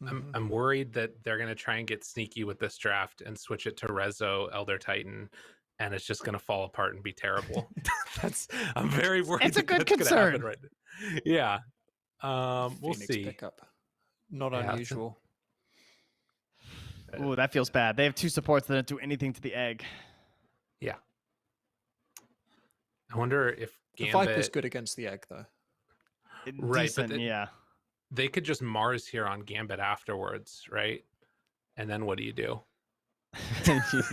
I'm worried that they're going to try and get sneaky with this draft and switch it to Rezo Elder Titan, and it's just going to fall apart and be terrible. I'm very worried. It's a good that's concern. Happen right now. Yeah. We'll Phoenix see. Pickup. Not unusual. Ooh, that feels bad. They have 2 supports that don't do anything to the egg. Yeah. I wonder if The Gambit... Viper's good against the egg, though. Right, Decent, but yeah. They could just Mars here on Gambit afterwards, right? And then what do? You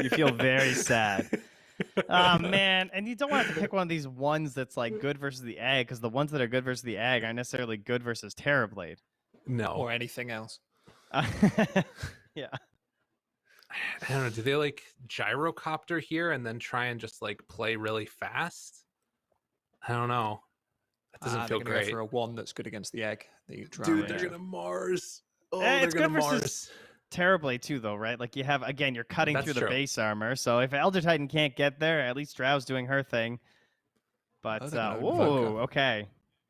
feel very sad. Oh, man. And you don't want to pick one of these ones that's like good versus the egg, because the ones that are good versus the egg aren't necessarily good versus Terrorblade. No. Or anything else. Yeah. I don't know. Do they like gyrocopter here and then try and just like play really fast? I don't know. That doesn't feel great. Go for a 1 that's good against the egg. Dude, they're gonna Mars. Oh, it's they're good gonna Mars. versus Terrorblade too, though, right? Like you have, again, you're cutting That's through the true. base armor. So if Elder Titan can't get there, at least Drow's doing her thing. But okay,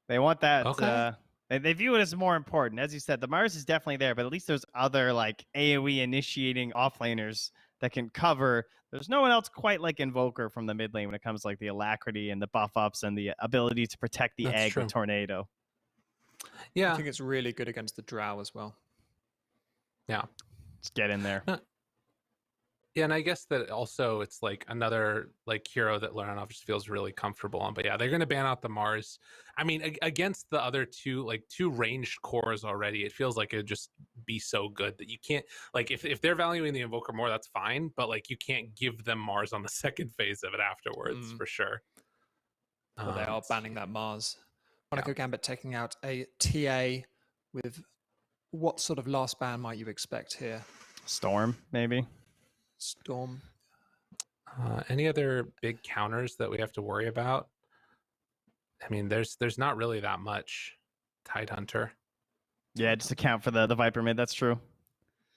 they want that. Okay. They view it as more important. As you said, the Mars is definitely there, but at least there's other like AoE initiating offlaners that can cover. There's no one else quite like Invoker from the mid lane when it comes to like the alacrity and the buff ups and the ability to protect the egg with Tornado. Yeah, I think it's really good against the Drow as well. Yeah, just get in there. Yeah, and I guess that also it's like another like hero that Laranov just feels really comfortable on. But yeah, they're going to ban out the Mars. I mean, against the other two ranged cores already, it feels like it'd just be so good that you can't, like, if they're valuing the Invoker more, that's fine. But like, you can't give them Mars on the second phase of it afterwards for sure. Well, they are banning that Mars. Monaco Gambit taking out a TA with what sort of last ban might you expect here? Storm, maybe. Storm. Any other big counters that we have to worry about? I mean, there's not really that much. Tidehunter. Yeah, just account for the Viper mid. That's true.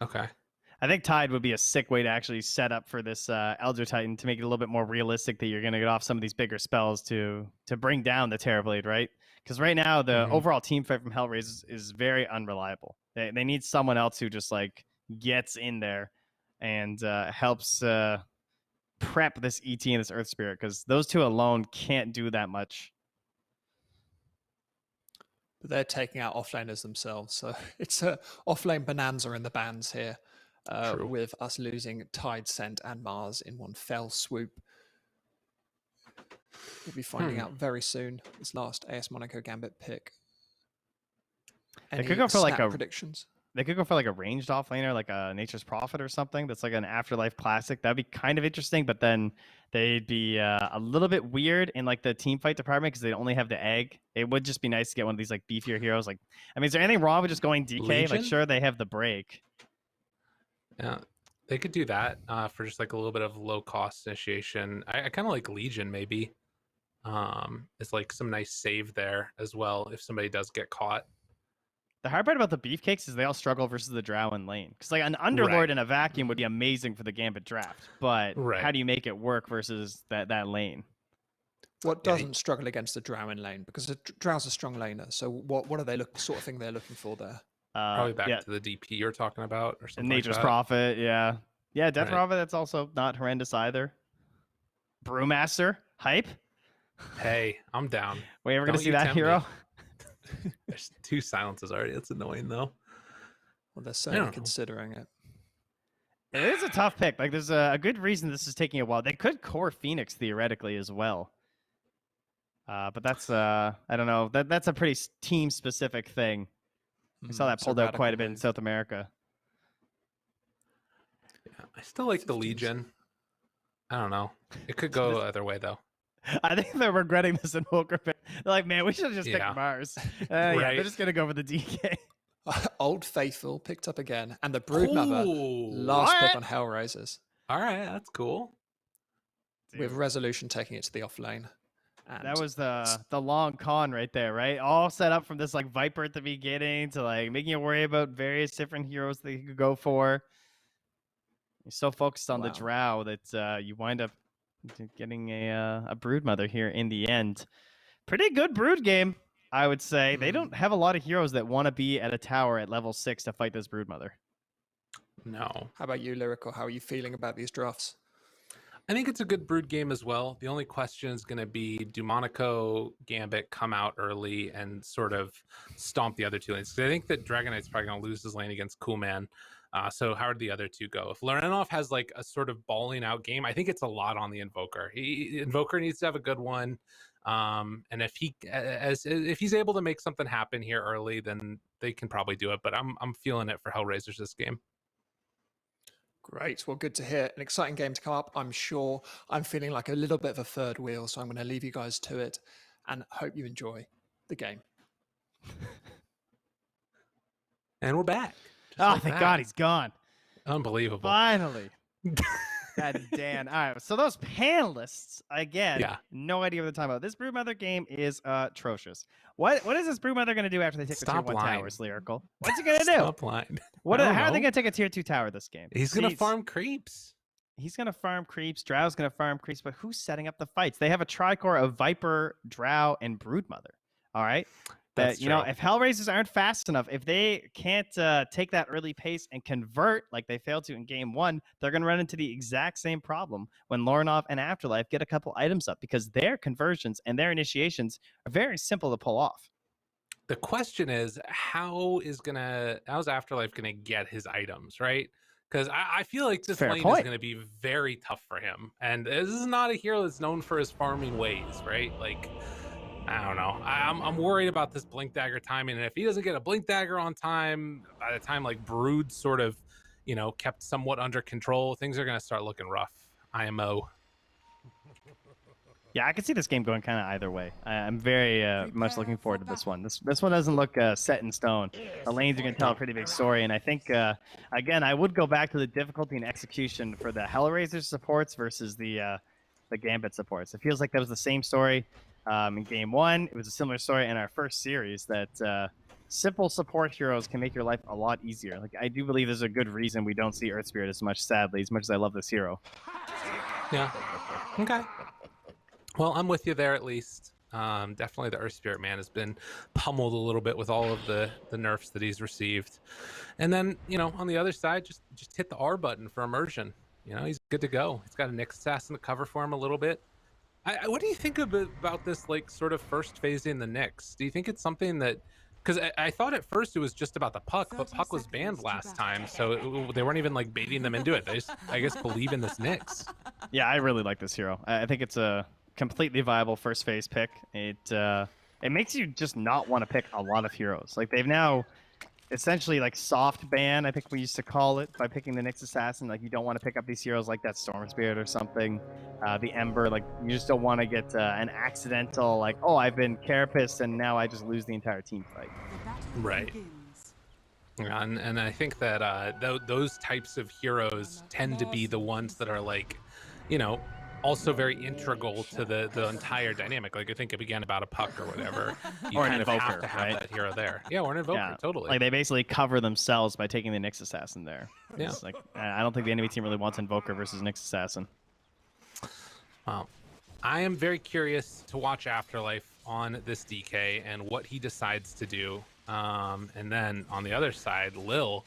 Okay. I think Tide would be a sick way to actually set up for this Elder Titan to make it a little bit more realistic that you're going to get off some of these bigger spells to bring down the Terrorblade, right? Because right now the overall team fight from HellRaisers is very unreliable. They need someone else who just like gets in there and helps prep this ET and this Earth Spirit, because those two alone can't do that much. But they're taking out offlaners themselves, so it's a offlane bonanza in the bans here, with us losing Tide, Scent, and Mars in one fell swoop. We'll be finding out very soon. This last AS Monaco Gambit pick. They could go for like predictions. They could go for like a ranged offlaner, like a Nature's Prophet or something. That's like an Afterlife classic. That'd be kind of interesting, but then they'd be a little bit weird in like the team fight department because they only have the egg. It would just be nice to get one of these like beefier heroes. Like, I mean, is there anything wrong with just going DK? Legion? Like, sure, they have the break. Yeah, they could do that for just like a little bit of low cost initiation. I kind of like Legion maybe. It's like some nice save there as well if somebody does get caught. The hard part about the beefcakes is they all struggle versus the Drow in lane. Because like an Underlord in a vacuum would be amazing for the Gambit draft, but how do you make it work versus that lane? What doesn't struggle against the Drow in lane? Because the Drow's a strong laner. So what are they sort of thing they're looking for there? Probably back to the DP you're talking about, or something. Nature's Prophet, yeah, Death Prophet. That's also not horrendous either. Brewmaster hype. Hey, I'm down. We ever gonna see that hero? There's 2 silences already. That's annoying though. Well, they're certainly considering it. It is a tough pick. Like, there's a good reason this is taking a while. They could core Phoenix theoretically as well. But that's I don't know. That's a pretty team specific thing. We saw that pulled out quite a bit in South America. Yeah, I still like the Legion. I don't know. It could go either way though. I think they're regretting this Invoker pick. They're like, man, we should have just picked Mars. Yeah, they're just gonna go for the DK. Old Faithful picked up again, and the Broodmother last pick on HellRaisers. All right, that's cool. With Resolution taking it to the off lane. And that was the long con right there, right? All set up from this like Viper at the beginning to like making you worry about various different heroes that you could go for. You're so focused on the Drow that you wind up getting a Broodmother here in the end. Pretty good Brood game. I would say they don't have a lot of heroes that want to be at a tower at level 6 to fight this Broodmother. No. How about you, Lyrical? How are you feeling about these drafts? I think it's a good Brood game as well. The only question is going to be, do Monaco Gambit come out early and sort of stomp the other two lanes? I think that Dragon Knight's probably going to lose his lane against Coolman. So how do the other two go? If Lorenov has like a sort of balling out game, I think it's a lot on the Invoker. Invoker needs to have a good one. And if he's able to make something happen here early, then they can probably do it. But I'm feeling it for HellRaisers this game. Great. Well, good to hear. An exciting game to come up, I'm sure. I'm feeling like a little bit of a third wheel, so I'm going to leave you guys to it and hope you enjoy the game. And we're back. Oh, thank God he's gone. Unbelievable. Finally. God damn. All right. So those panelists, again, no idea what they're talking about. This Broodmother game is atrocious. What is this Broodmother going to do after they take the tier 1 towers, Lyrical? What's he going to do? Stop lying. How are they going to take a tier 2 tower this game? He's going to farm creeps. He's going to farm creeps. Drow's going to farm creeps. But who's setting up the fights? They have a tricore of Viper, Drow, and Broodmother. All right. That, you know, if HellRaisers aren't fast enough, if they can't take that early pace and convert like they failed to in game 1, they're going to run into the exact same problem when Lorenov and Afterlife get a couple items up, because their conversions and their initiations are very simple to pull off. The question is, how's Afterlife going to get his items, right? Because I feel like this lane is going to be very tough for him. And this is not a hero that's known for his farming ways, right? Like, I don't know. I'm worried about this Blink Dagger timing, and if he doesn't get a Blink Dagger on time, by the time like Brood sort of, you know, kept somewhat under control, things are going to start looking rough. IMO. Yeah, I can see this game going kind of either way. I'm very much looking forward to this one. This one doesn't look set in stone. The lanes are going to tell a pretty big story, and I think, again, I would go back to the difficulty and execution for the HellRaisers supports versus the Gambit supports. It feels like that was the same story. In game 1, it was a similar story in our first series, that simple support heroes can make your life a lot easier. Like, I do believe there's a good reason we don't see Earth Spirit as much, sadly, as much as I love this hero. Yeah. Okay. Well, I'm with you there at least. Definitely the Earth Spirit man has been pummeled a little bit with all of the nerfs that he's received. And then, you know, on the other side, just hit the R button for immersion. You know, he's good to go. He's got a Nyx Assassin to cover for him a little bit. What do you think about this, like, sort of first phase in the Nyx? Do you think it's something that, because I thought at first it was just about the Puck, but Puck was banned last time, so they weren't even like baiting them into it. They just, I guess, believe in this Nyx. Yeah, I really like this hero. I think it's a completely viable first phase pick. It makes you just not want to pick a lot of heroes. Like, they've now essentially like soft ban, I think we used to call it, by picking the Nyx Assassin. Like, you don't want to pick up these heroes like that Storm Spirit or something. The Ember, like, you just don't want to get an accidental, like, oh, I've been Carapace and now I just lose the entire team fight. Right. And I think that those types of heroes tend to be the ones that are, like, you know, also very integral to the entire dynamic. Like, I think again about a Puck or whatever, you or kind an of Invoker, have to have that hero there. Yeah, or an Invoker, totally. Like, they basically cover themselves by taking the Nyx Assassin there. Yeah. It's like, I don't think the enemy team really wants Invoker versus Nyx Assassin. Well, I am very curious to watch Afterlife on this DK and what he decides to do. And then on the other side, Lil,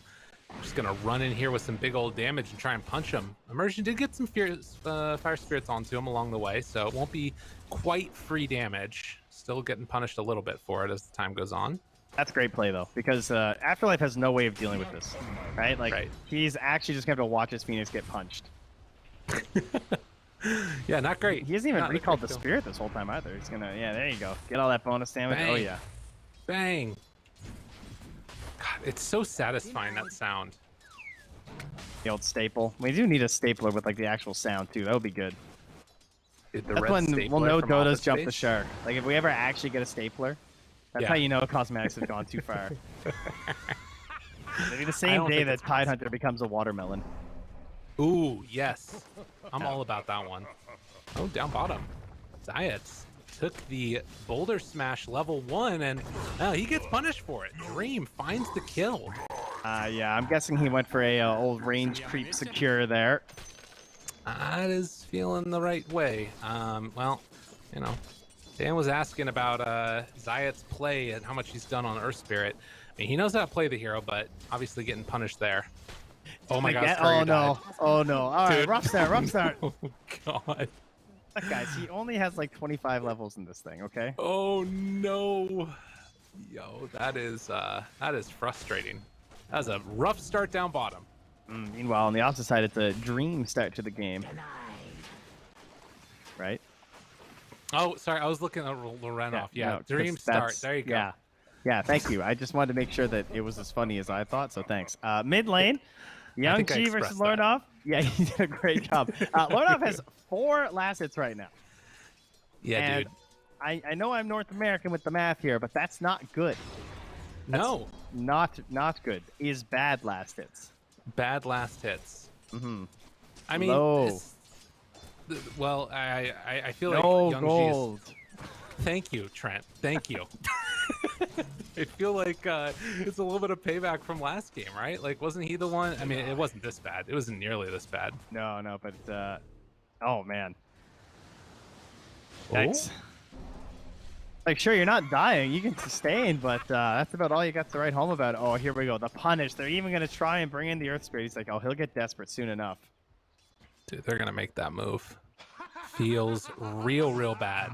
just gonna run in here with some big old damage and try and punch him. Immersion did get some fire spirits onto him along the way, so it won't be quite free damage. Still getting punished a little bit for it as the time goes on. That's great play, though, because Afterlife has no way of dealing with this, right? Like, he's actually just going to have to watch his Phoenix get punched. Yeah, not great. He hasn't even recalled the Spirit this whole time either. He's going to, yeah, there you go. Get all that bonus damage. Bang. Oh, yeah. Bang. God, it's so satisfying, that sound. The old staple. We do need a stapler with, like, the actual sound, too. That would be good. That's when we'll know Dota's jumped the shark. Like, if we ever actually get a stapler, that's how you know cosmetics have gone too far. Maybe the same day that Tide Hunter becomes a watermelon. Ooh, yes. I'm all about that one. Oh, down bottom. Zayats took the Boulder Smash level 1, and he gets punished for it. Dream finds the kill. Yeah, I'm guessing he went for a old range creep secure there. That is feeling the right way. Well, you know, Dan was asking about Zayat's play and how much he's done on Earth Spirit. I mean, he knows how to play the hero, but obviously getting punished there. Oh my gosh, Oh no. died. Oh no. All right, Dude. rough start, rough start. Oh god. Guys, he only has like 25 levels in this thing, okay? Oh no. Yo, that is frustrating. That was a rough start down bottom. Meanwhile, on the opposite side, it's a dream start to the game. Right? Oh, sorry, I was looking at Lorenov. Yeah, no, dream start. There you go. Yeah. Yeah, thank you. I just wanted to make sure that it was as funny as I thought, so thanks. Mid lane, Young G versus Lornov. Yeah, he did a great job. Lornov has 4 last hits right now. Yeah, and dude. I know I'm North American with the math here, but that's not good. No. Not good. Is bad last hits. Bad last hits. Mm-hmm. I mean, well, I feel like no Young gold. G is... Thank you, Trent. Thank you. I feel like it's a little bit of payback from last game, right? Like, wasn't he the one? I mean, it wasn't this bad. It wasn't nearly this bad. No, but oh man. Yikes. Like, sure, you're not dying. You can sustain, but that's about all you got to write home about. Oh, here we go. The punish. They're even going to try and bring in the Earth Spirit. He's like, oh, he'll get desperate soon enough. Dude, they're going to make that move. Feels real bad.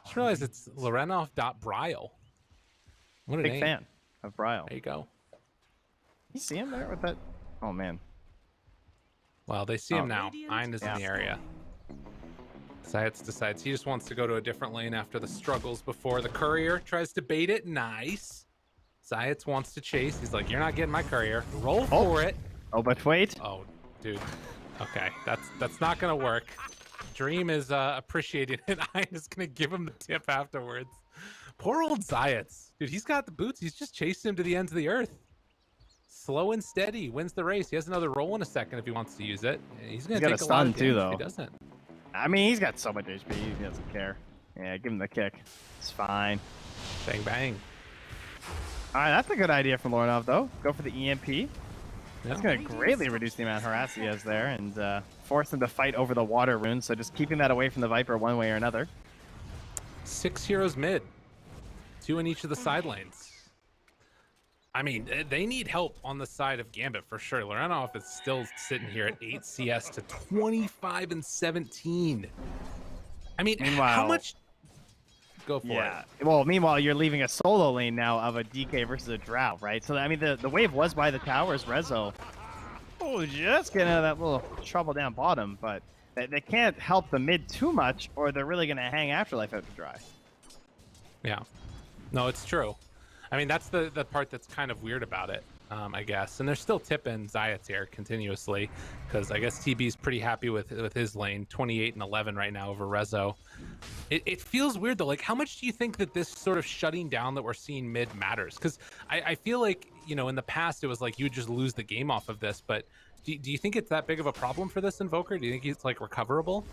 Just realized it's Lorenov.Brile. What a Big name. fan of Brile. There you go. You see him there with that? Oh, man. Well, they see him now. Ein is in the area. Zayats decides he just wants to go to a different lane after the struggles before. The courier tries to bait it. Nice. Zayats wants to chase. He's like, you're not getting my courier. Roll for it. Oh, but wait. Oh, dude. Okay, that's not going to work. Dream is appreciating it. Ein is going to give him the tip afterwards. Poor old Zayats. Dude, he's got the boots. He's just chasing him to the ends of the earth. Slow and steady. Wins the race. He has another roll in a second if he wants to use it. He's going to take a lot of damage if he doesn't. I mean, he's got so much HP, he doesn't care. Yeah, give him the kick. It's fine. Bang, bang. All right, that's a good idea from Lornov, though. Go for the EMP. That's going to greatly reduce the amount of harass he has there and force him to fight over the water rune. So just keeping that away from the Viper one way or another. 6 heroes mid. 2 in each of the side lanes. I mean, they need help on the side of Gambit for sure. Lorenov is still sitting here at 8 CS to 25 and 17. I mean, meanwhile, how much? Go for it. Well, meanwhile, you're leaving a solo lane now of a DK versus a Drow, right? So, I mean, the wave was by the towers. Rezo, just getting out of that little trouble down bottom, but they can't help the mid too much or they're really going to hang Afterlife out to dry. Yeah. No, it's true. I mean, that's the part that's kind of weird about it, I guess. And they're still tipping Zayats here continuously because I guess TB's pretty happy with his lane, 28 and 11 right now over Rezo. It feels weird, though. Like, how much do you think that this sort of shutting down that we're seeing mid matters? Because I feel like, you know, in the past, it was like you would just lose the game off of this. But do you think it's that big of a problem for this Invoker? Do you think it's, like, recoverable?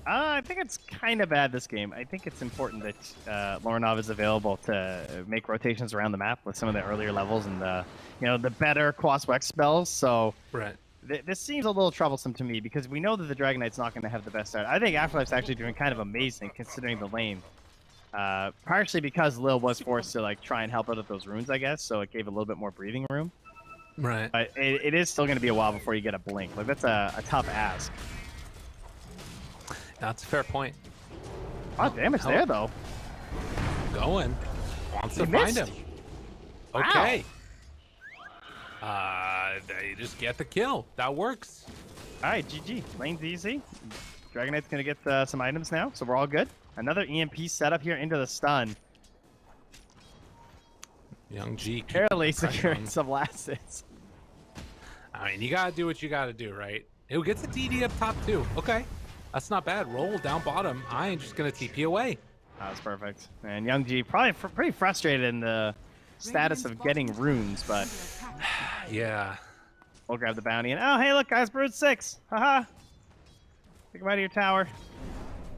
I think it's kind of bad this game. I think it's important that Lorenov is available to make rotations around the map with some of the earlier levels and the better Quas-Wex spells. So right. This seems a little troublesome to me because we know that the Dragon Knight's not going to have the best start. I think Afterlife's actually doing kind of amazing considering the lane. Partially because Lil was forced to like try and help out with those runes, I guess, so it gave a little bit more breathing room. Right. But it is still going to be a while before you get a blink. Like that's a tough ask. That's a fair point. A lot of damage there, though. Going. Wants to find him. Okay. They just get the kill. That works. All right, GG. Lane's easy. Dragon Knight's going to get some items now, so we're all good. Another EMP setup here into the stun. Young G. Barely securing some last hits. I mean, you got to do what you got to do, right? Who gets a TD up top, too? Okay. That's not bad. Roll down bottom. I ain't just going to TP away. That was perfect. And Young G probably pretty frustrated in the status of getting runes, but... yeah. We'll grab the bounty. And oh, hey, look, guys, Brood 6. Haha. Take him out of your tower.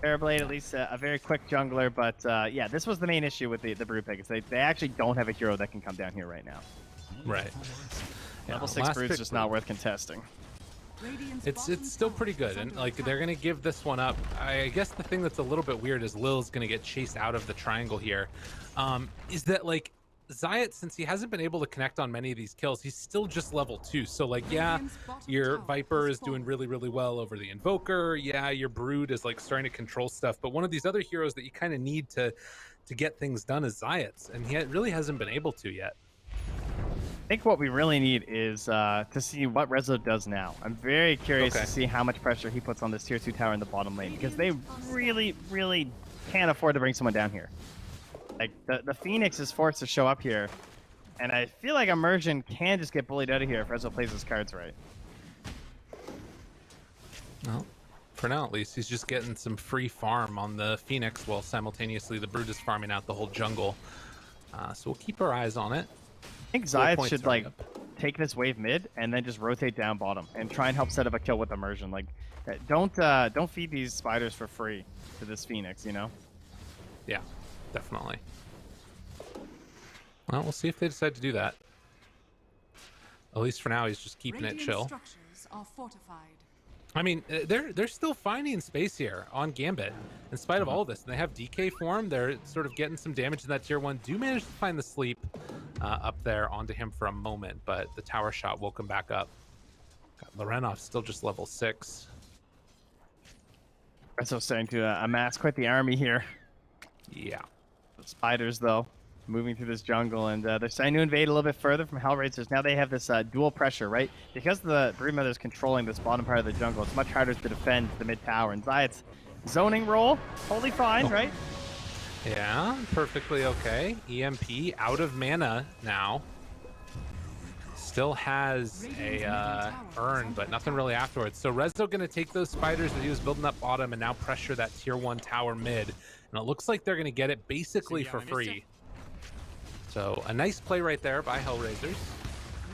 Fairblade, at least a very quick jungler, but yeah, this was the main issue with the Brood pick. Is they actually don't have a hero that can come down here right now. Right. Level 6 Brood's just not worth contesting. It's still pretty good, and like they're gonna give this one up. I guess the thing that's a little bit weird is Lil's gonna get chased out of the triangle here. Is that like Zayat, since he hasn't been able to connect on many of these kills, he's still just level 2. So like, yeah, your Viper is doing really, really well over the Invoker. Yeah, your Brood is like starting to control stuff. But one of these other heroes that you kind of need to get things done is Zayat's, and he really hasn't been able to yet. I think what we really need is to see what Rezo does now. I'm very curious to see how much pressure he puts on this tier 2 tower in the bottom lane, because they really, really can't afford to bring someone down here. Like, the Phoenix is forced to show up here, and I feel like Immersion can just get bullied out of here if Rezo plays his cards right. Well, for now at least, he's just getting some free farm on the Phoenix while simultaneously the Brood is farming out the whole jungle. So we'll keep our eyes on it. I think Zayat should like take this wave mid and then just rotate down bottom and try and help set up a kill with Immersion. Like, don't feed these spiders for free to this Phoenix, you know? Yeah, definitely. Well, we'll see if they decide to do that. At least for now, he's just keeping it chill. Structures are fortified. I mean, they're still finding space here on Gambit in spite of all this. And they have DK form. They're sort of getting some damage in that tier 1. Do manage to find the sleep up there onto him for a moment, but the tower shot woke him back up. Got Lorenov still just level 6. Rezo starting to amass quite the army here. Yeah. The spiders, though, moving through this jungle, and they're starting to invade a little bit further from HellRaisers. Now they have this dual pressure, right? Because the Broodmother is controlling this bottom part of the jungle, it's much harder to defend the mid tower. And Zayat's zoning roll, totally fine, right? Yeah, perfectly okay. EMP out of mana now. Still has a urn, but nothing really afterwards. So Rezo gonna take those spiders that he was building up bottom and now pressure that tier 1 tower mid. And it looks like they're gonna get it basically for free. So a nice play right there by HellRaisers.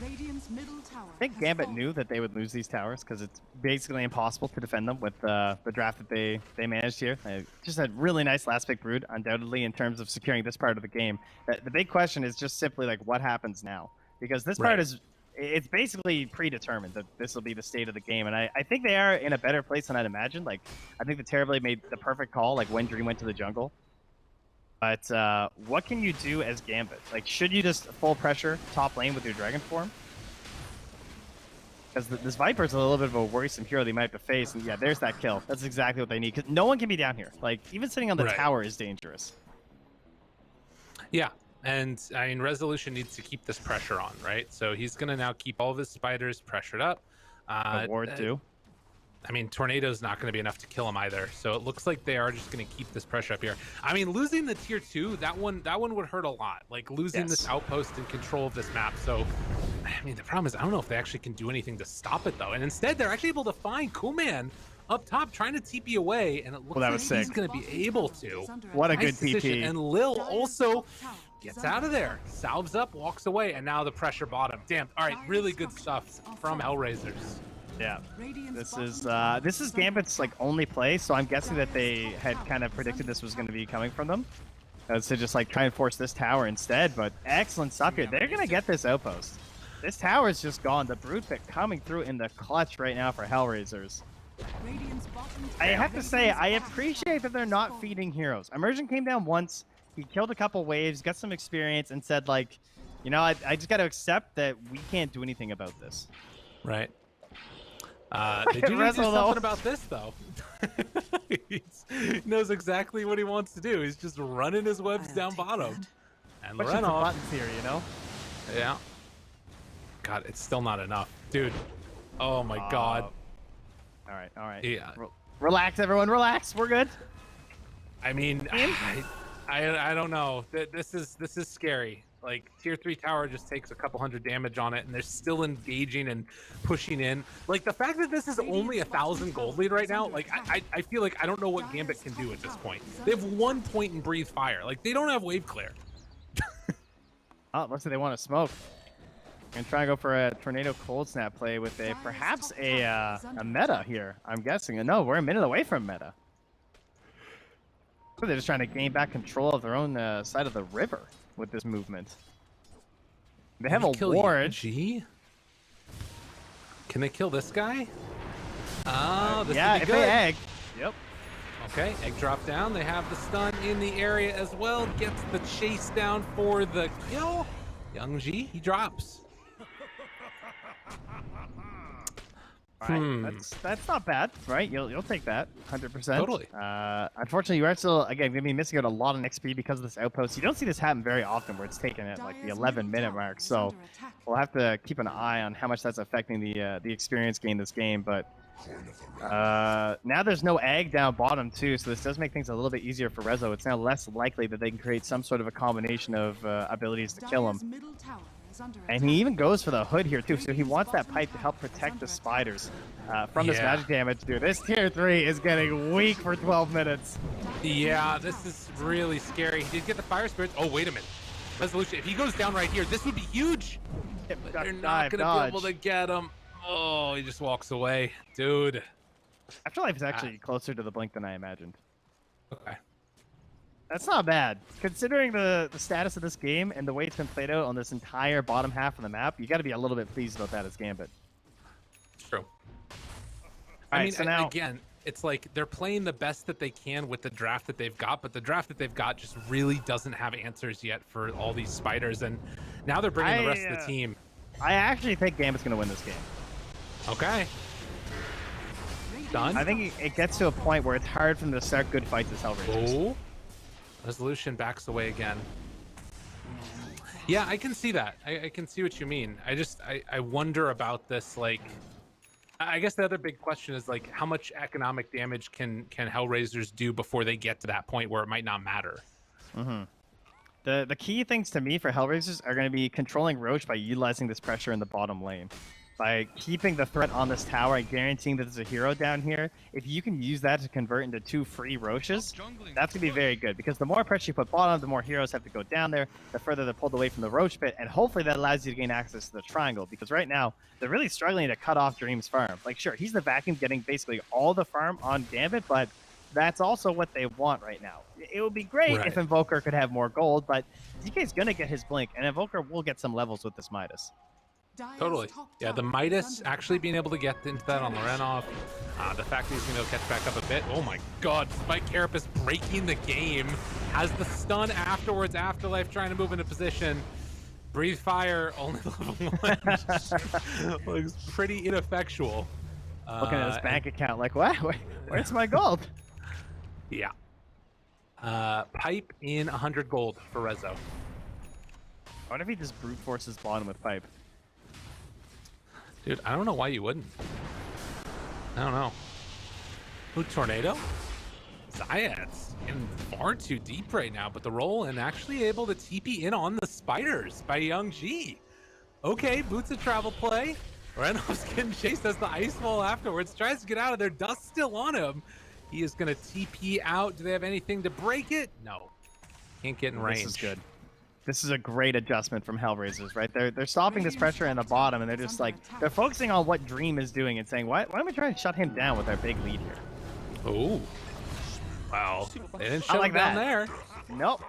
I think Gambit knew that they would lose these towers because it's basically impossible to defend them with the draft that they managed here. They just had really nice last pick Brood, undoubtedly, in terms of securing this part of the game. The big question is just simply like, what happens now? Because this part it's basically predetermined that this will be the state of the game. And I think they are in a better place than I'd imagined. Like, I think the Terrorblade made the perfect call, like when Dream went to the jungle. But what can you do as Gambit? Like, should you just full pressure top lane with your Dragon form? Because this Viper's a little bit of a worrisome hero they might have to face. And yeah, there's that kill. That's exactly what they need. Because no one can be down here. Like, even sitting on the tower is dangerous. Yeah. And I mean, Resolution needs to keep this pressure on, right? So he's going to now keep all of his spiders pressured up. Ward too. I mean, Tornado's not going to be enough to kill him either. So it looks like they are just going to keep this pressure up here. I mean, losing the tier 2, that one would hurt a lot. Like losing this outpost and control of this map. So, I mean, the problem is I don't know if they actually can do anything to stop it though. And instead, they're actually able to find Kuman up top trying to TP away, and it looks like he's going to be able to. What a good TP. And Lil also gets out of there, salves up, walks away, and now the pressure bottom. Damn. All right, really good stuff from HellRaisers. Yeah, this is Gambit's like only play, so I'm guessing that they had kind of predicted this was going to be coming from them. To just like try and force this tower instead, but excellent stuff here. They're going to get this outpost. This tower is just gone. The Brood pick coming through in the clutch right now for HellRaisers. I have to say, I appreciate that they're not feeding heroes. Immersion came down once, he killed a couple waves, got some experience, and said like, you know, I just got to accept that we can't do anything about this. Right. They do need to do something about this, though. He knows exactly what he wants to do. He's just running his webs down bottom. And Lorenov. Buttons here, you know? Yeah. God, it's still not enough. Dude. Oh, my God. All right, all right. Yeah. Relax, everyone. Relax. We're good. I mean, I don't know. This is scary. Like, tier 3 tower just takes a couple hundred damage on it, and they're still engaging and pushing in. Like, the fact that this is only 1,000 gold lead right now, like, I feel like I don't know what Gambit can do at this point. They have 1 point in Breathe Fire. Like, they don't have wave clear. Oh, looks like they want to smoke. And try and go for a Tornado Cold Snap play with perhaps a meta here, I'm guessing. And no, we're a minute away from meta. So they're just trying to gain back control of their own side of the river with this movement. They have a ward. Can they kill this guy? Oh, this yeah, would be if good. they egg. Yep. Okay, egg drop down. They have the stun in the area as well. Gets the chase down for the kill. Young G, he drops. All right, that's not bad, right? You'll take that, 100%. Totally. Unfortunately, you are still again gonna be missing out a lot on XP because of this outpost. You don't see this happen very often, where it's taken at like the 11-minute mark. So we'll have to keep an eye on how much that's affecting the experience gain this game. But now there's no egg down bottom too, so this does make things a little bit easier for Rezo. It's now less likely that they can create some sort of a combination of abilities to kill him. And he even goes for the hood here too, so he wants that pipe to help protect the spiders from this magic damage. Dude, this tier 3 is getting weak for 12 minutes. Yeah, this is really scary. He did get the fire spirits. Oh, wait a minute. Resolution. If he goes down right here, this would be huge. But they're not going to be able to get him. Oh, he just walks away. Dude. Afterlife is actually closer to the blink than I imagined. Okay. That's not bad. Considering the status of this game and the way it's been played out on this entire bottom half of the map, you got to be a little bit pleased about that as Gambit. True. I mean, so now, again, it's like they're playing the best that they can with the draft that they've got, but the draft that they've got just really doesn't have answers yet for all these spiders, and now they're bringing the rest of the team. I actually think Gambit's going to win this game. Okay. Done? I think it gets to a point where it's hard for them to start good fights as HellRaisers. Oh. Resolution backs away again. Yeah, I can see that. I can see what you mean. I wonder about this, like, I guess the other big question is, like, how much economic damage can HellRaisers do before they get to that point where it might not matter? Mm-hmm. The key things to me for HellRaisers are going to be controlling Roach by utilizing this pressure in the bottom lane. By keeping the threat on this tower and guaranteeing that there's a hero down here, if you can use that to convert into 2 free Roaches, that's going to be very good. Because the more pressure you put bottom, the more heroes have to go down there, the further they're pulled away from the Roach pit, and hopefully that allows you to gain access to the triangle. Because right now, they're really struggling to cut off Dream's farm. Like, sure, he's the vacuum getting basically all the farm on Gambit, but that's also what they want right now. It would be great if Invoker could have more gold, but DK's going to get his blink, and Invoker will get some levels with this Midas. Totally. Yeah, the Midas actually being able to get into that on the runoff. The fact that he's going to catch back up a bit. Oh my god, Spike Carapace breaking the game. Has the stun afterwards. Afterlife trying to move into position. Breathe fire, only level 1. Looks pretty ineffectual. Looking at his bank account like, what? Where's my gold? Yeah. Pipe in 100 gold for Rezo. I wonder if he just brute forces bottom with Pipe. Dude, I don't know why you wouldn't. I don't know. Ooh, Tornado? Zayat's in far too deep right now, but the roll and actually able to TP in on the spiders by Young G. Okay, Boots a travel play. Renov's getting chased as the ice wall afterwards. Tries to get out of there. Dust still on him. He is going to TP out. Do they have anything to break it? No. Can't get in range. This is good. This is a great adjustment from HellRaisers, right? They're stopping this pressure in the bottom, and they're just like, they're focusing on what Dream is doing and saying, why don't we try and shut him down with our big lead here? Oh. Wow. They didn't shut him down there. Nope.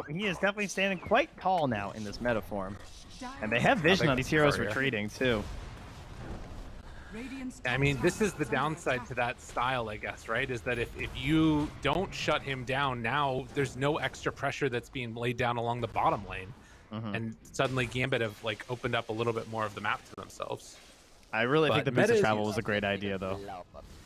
He is definitely standing quite tall now in this meta form. And they have vision on these heroes retreating, too. I mean, this is the downside to that style, I guess, right? Is that if you don't shut him down now, there's no extra pressure that's being laid down along the bottom lane. And suddenly Gambit have like opened up a little bit more of the map to themselves. I really think the business travel was a great idea, though.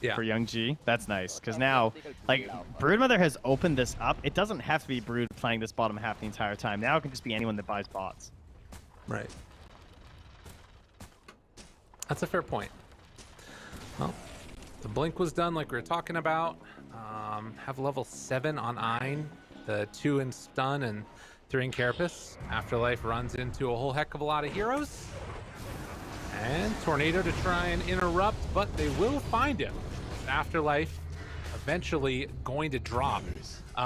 Yeah. For Young G, that's nice. Because now, like, Broodmother has opened this up. It doesn't have to be Brood playing this bottom half the entire time. Now it can just be anyone that buys bots. Right. That's a fair point. Well, the blink was done like we were talking about. Have level 7 on Ein, the 2 in stun and 3 in Carapace. Afterlife runs into a whole heck of a lot of heroes. And Tornado to try and interrupt, but they will find him. Afterlife eventually going to drop.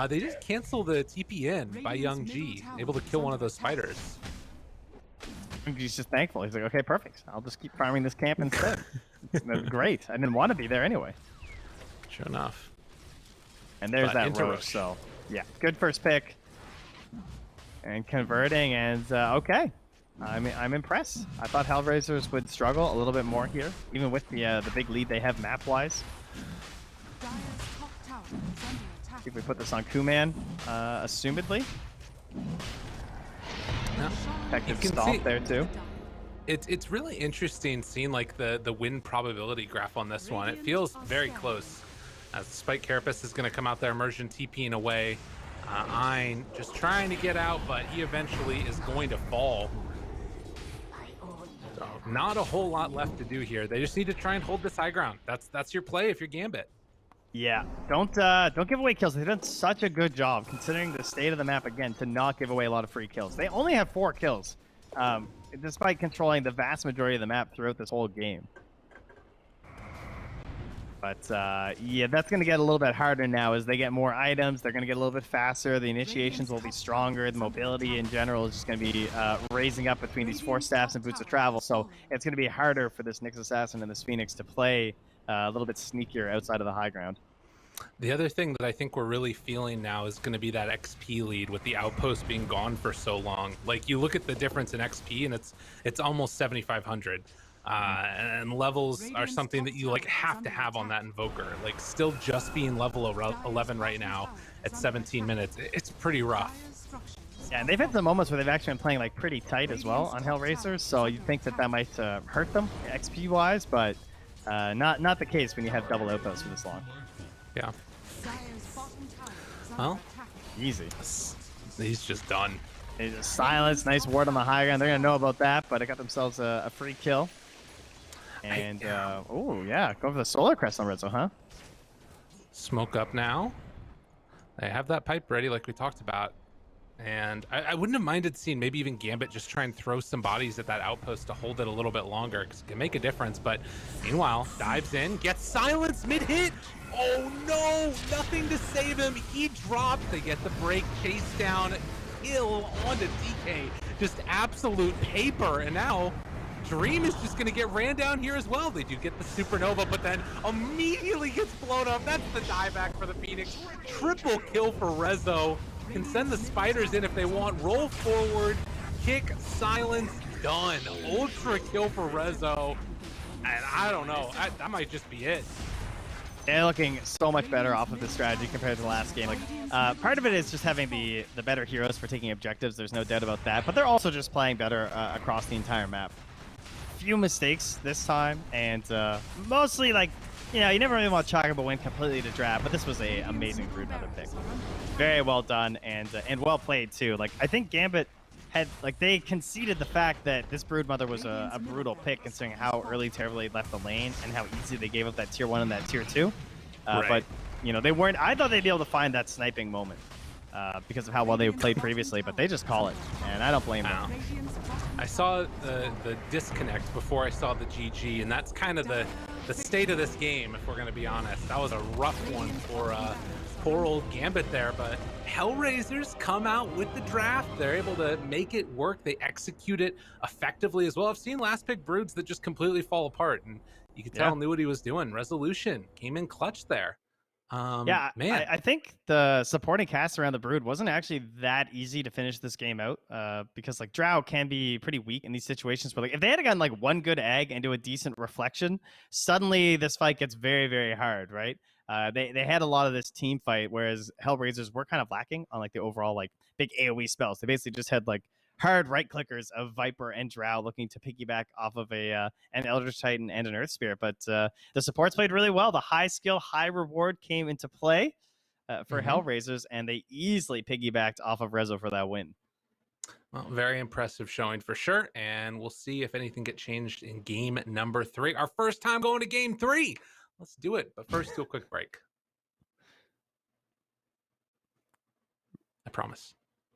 They just cancel the TP in by Young G, able to kill one of those spiders. He's just thankful. He's like, okay, perfect. I'll just keep farming this camp instead. That's great. I didn't want to be there anyway. Sure enough. And there's that Roach. So, yeah, good first pick. And converting, and okay. I'm impressed. I thought HellRaisers would struggle a little bit more here, even with the big lead they have map-wise. If we put this on Kuman, assumedly. Effective stomp there too. It's really interesting seeing like the win probability graph on this one. It feels very close. As Spike Carapace is going to come out there, immersion TPing away. Ein just trying to get out, but he eventually is going to fall. So not a whole lot left to do here. They just need to try and hold this high ground. That's your play if you're Gambit. Yeah, don't give away kills. They've done such a good job, considering the state of the map, again, to not give away a lot of free kills. They only have 4 kills, despite controlling the vast majority of the map throughout this whole game. But yeah, that's going to get a little bit harder now as they get more items. They're going to get a little bit faster. The initiations will be stronger. The mobility in general is just going to be raising up between these 4 staffs and boots of travel. So it's going to be harder for this Nyx Assassin and this Phoenix to play a little bit sneakier outside of the high ground. The other thing that I think we're really feeling now is going to be that XP lead with the outpost being gone for so long. Like, you look at the difference in XP and it's almost 7,500. And levels are something that you like have to have on that Invoker. Like, still just being level 11 right now at 17 minutes, it's pretty rough. Yeah, and they've had some moments where they've actually been playing like pretty tight as well on HellRaisers, so you'd think that might hurt them XP wise, but not the case when you have double outposts for this long. Yeah. Well, easy. He's just done. They just silence, nice ward on the high ground. They're gonna know about that, but they got themselves a free kill. And oh yeah, go for the solar crest on Rizzo, huh? Smoke up now. They have that pipe ready, like we talked about. And I wouldn't have minded seeing maybe even Gambit just try and throw some bodies at that outpost to hold it a little bit longer, because it can make a difference. But meanwhile, dives in, gets silenced mid-hit. Oh no, nothing to save him. He drops. They get the break, chase down, kill onto DK. Just absolute paper. And now Dream is just going to get ran down here as well. They do get the supernova, but then immediately gets blown up. That's the dieback for the Phoenix. Triple kill for Rezo. Can send the spiders in if they want. Roll forward, kick, silence, done. Ultra kill for Rezo. And I don't know, that might just be it. They're looking so much better off of this strategy compared to the last game. Like, part of it is just having the better heroes for taking objectives. There's no doubt about that. But they're also just playing better across the entire map. Few mistakes this time, and mostly like, you know, you never really want to chalk up a win completely to draft, but this was a amazing Broodmother pick. Very well done and well played too. Like, I think Gambit had, like, they conceded the fact that this Broodmother was a brutal pick considering how early Terribly left the lane and how easy they gave up that tier 1 and that tier 2. Right. But, you know, they weren't, I thought they'd be able to find that sniping moment because of how well they played previously, but they just call it, and I don't blame them. I saw the disconnect before I saw the GG, and that's kind of the state of this game, if we're going to be honest. That was a rough one for poor old Gambit there, but HellRaisers come out with the draft. They're able to make it work. They execute it effectively as well. I've seen last pick Broods that just completely fall apart, and you could tell knew what he was doing. Resolution came in clutch there. Yeah, man. I think the supporting cast around the Brood wasn't actually that easy to finish this game out because, like, Drow can be pretty weak in these situations. But, like, if they had gotten, like, one good egg into a decent reflection, suddenly this fight gets very, very hard, right? They had a lot of this team fight, whereas HellRaisers were kind of lacking on, like, the overall, like, big AoE spells. They basically just had, like, hard right clickers of Viper and Drow looking to piggyback off of an Eldritch Titan and an Earth Spirit. But the supports played really well. The high skill, high reward came into play for HellRaisers, and they easily piggybacked off of Rezo for that win. Well, very impressive showing for sure. And we'll see if anything get changed in game number 3. Our first time going to game 3. Let's do it. But first, do a quick break. I promise.